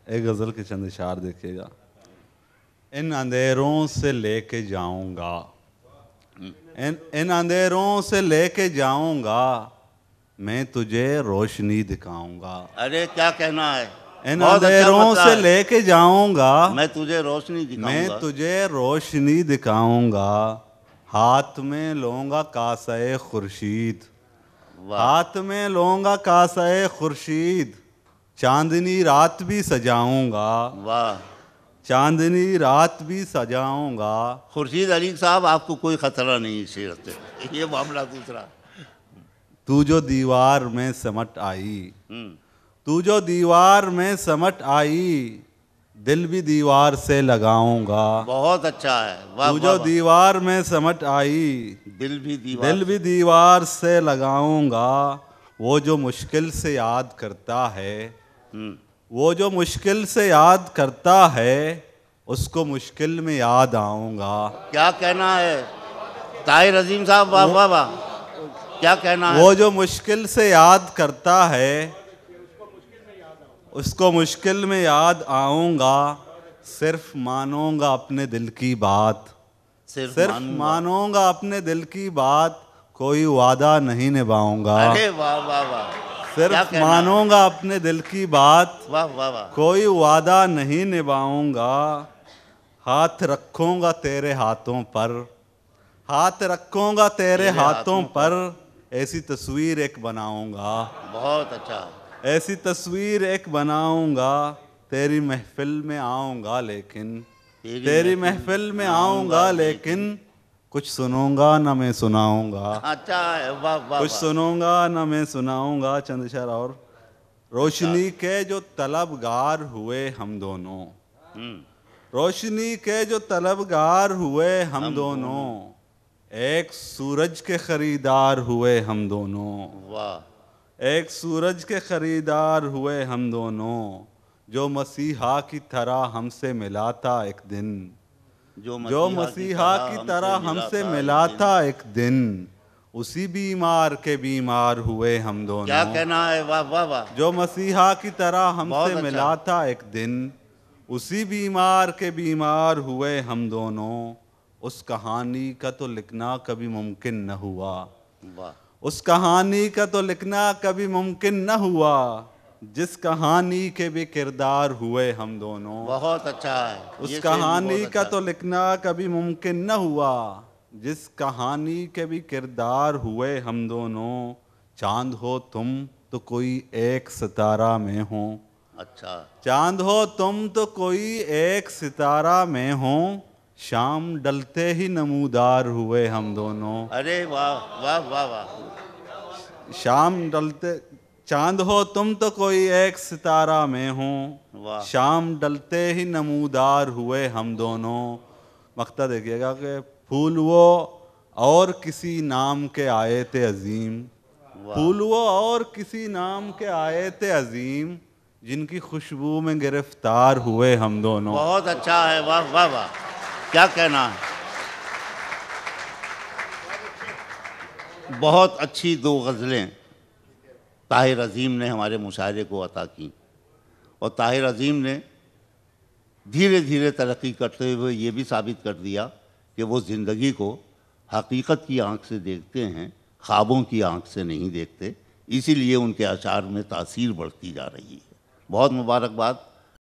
ایک غزل کے چند اشعار دیکھیے گا. ان اندھیروں سے لے کے جاؤں گا، ان اندھیروں سے لے کے جاؤں گا، میں تجھے روشنی دکھاؤں گا. ارے کیا کہنا ہے، ان بہت اچھا اندھیروں مسئلہ سے ہے. لے کے جاؤں گا، میں تجھے روشنی میں دکھاؤں گا. تجھے روشنی دکھاؤں گا. ہاتھ میں لوں گا کاسہ خورشید، واہ ہاتھ میں لوں گا کاسہ خورشید، چاندنی رات بھی سجاؤں گا، واہ. چاندنی رات بھی سجاؤں گا. خورشید علی صاحب آپ کو کوئی خطرہ نہیں اس شعر سے، یہ معاملہ دوسرا. تو جو دیوار میں سمٹ آئی، ہوں. تو جو دیوار میں سمٹ آئی، دل بھی دیوار سے لگاؤں گا. بہت اچھا ہے، واہ تو واہ جو واہ. دیوار میں سمٹ آئی، دل بھی دیوار دل بھی دیوار سے لگاؤں گا. وہ جو مشکل سے یاد کرتا ہے، ہوں. وہ جو مشکل سے یاد کرتا ہے، اس کو مشکل میں یاد آؤں گا. کیا کہنا ہے طاہر عظیم صاحب، واہ واہ واہ. کیا کہنا ہے. وہ جو مشکل سے یاد کرتا ہے، اس کو مشکل میں یاد آؤں گا. صرف مانوں گا اپنے دل کی بات، صرف مانوں گا اپنے دل کی بات، کوئی وعدہ نہیں نبھاؤں گا. ارے واہ واہ واہ. کیا صرف کہنا ہے. مانوں گا اپنے دل کی بات، واہ واہ واہ. کوئی وعدہ نہیں نبھاؤں گا. ہاتھ رکھوں گا تیرے ہاتھوں پر، ہاتھ رکھوں گا تیرے ہاتھوں پر، ایسی تصویر ایک بناؤں گا. بہت اچھا. ایسی تصویر ایک بناؤں گا. تیری محفل میں آؤں گا لیکن، تیری محفل میں آؤں گا لیکن، کچھ سنوں گا نہ میں سناؤں گا. اچھا ہے، واہ واہ کچھ واہ. سنوں گا نہ میں سناؤں گا. چند اشعار اور. روشنی کے جو طلبگار ہوئے ہم دونوں، ہوں. روشنی کے جو طلبگار ہوئے ہم دونوں، ایک سورج کے خریدار ہوئے ہم دونوں. واہ. ایک سورج کے خریدار ہوئے ہم دونوں. جو مسیحا کی طرح ہم سے ملا تھا ایک دن، جو مسیحا کی طرح ہم سے ملا تھا ایک دن، اسی بیمار کے بیمار ہوئے ہم دونوں. کیا کہنا ہے، واہ واہ واہ. جو مسیحا کی طرح ہم سے ملا تھا ایک دن، اسی بیمار کے بیمار ہوئے ہم دونوں. اس کہانی کا تو لکھنا کبھی ممکن نہ ہوا، واہ. اس کہانی کا تو لکھنا کبھی ممکن نہ ہوا، جس کہانی کے بھی کردار ہوئے ہم دونوں. بہت اچھا ہے. اس کہانی کا تو لکھنا کبھی ممکن نہ ہوا، جس کہانی کے بھی کردار ہوئے ہم دونوں. چاند ہو تم تو کوئی ایک ستارہ میں ہو، اچھا. چاند ہو تم تو کوئی ایک ستارہ میں ہو، شام ڈلتے ہی نمودار ہوئے ہم دونوں. ارے واہ واہ واہ واہ. شام ڈلتے، چاند ہو تم تو کوئی ایک ستارہ میں ہوں، واہ. شام ڈلتے ہی نمودار ہوئے ہم دونوں. مقطع دیکھیے گا کہ پھول وہ اور کسی نام کے آئے تھے عظیم، پھول وہ اور کسی نام کے آئے تھے عظیم، جن کی خوشبو میں گرفتار ہوئے ہم دونوں. بہت اچھا ہے، واہ واہ واہ. کیا کہنا ہے. بہت اچھی دو غزلیں طاہر عظیم نے ہمارے مشاعرے کو عطا کی، اور طاہر عظیم نے دھیرے دھیرے ترقی کرتے ہوئے یہ بھی ثابت کر دیا کہ وہ زندگی کو حقیقت کی آنکھ سے دیکھتے ہیں، خوابوں کی آنکھ سے نہیں دیکھتے. اسی لیے ان کے اشعار میں تاثیر بڑھتی جا رہی ہے. بہت مبارکباد.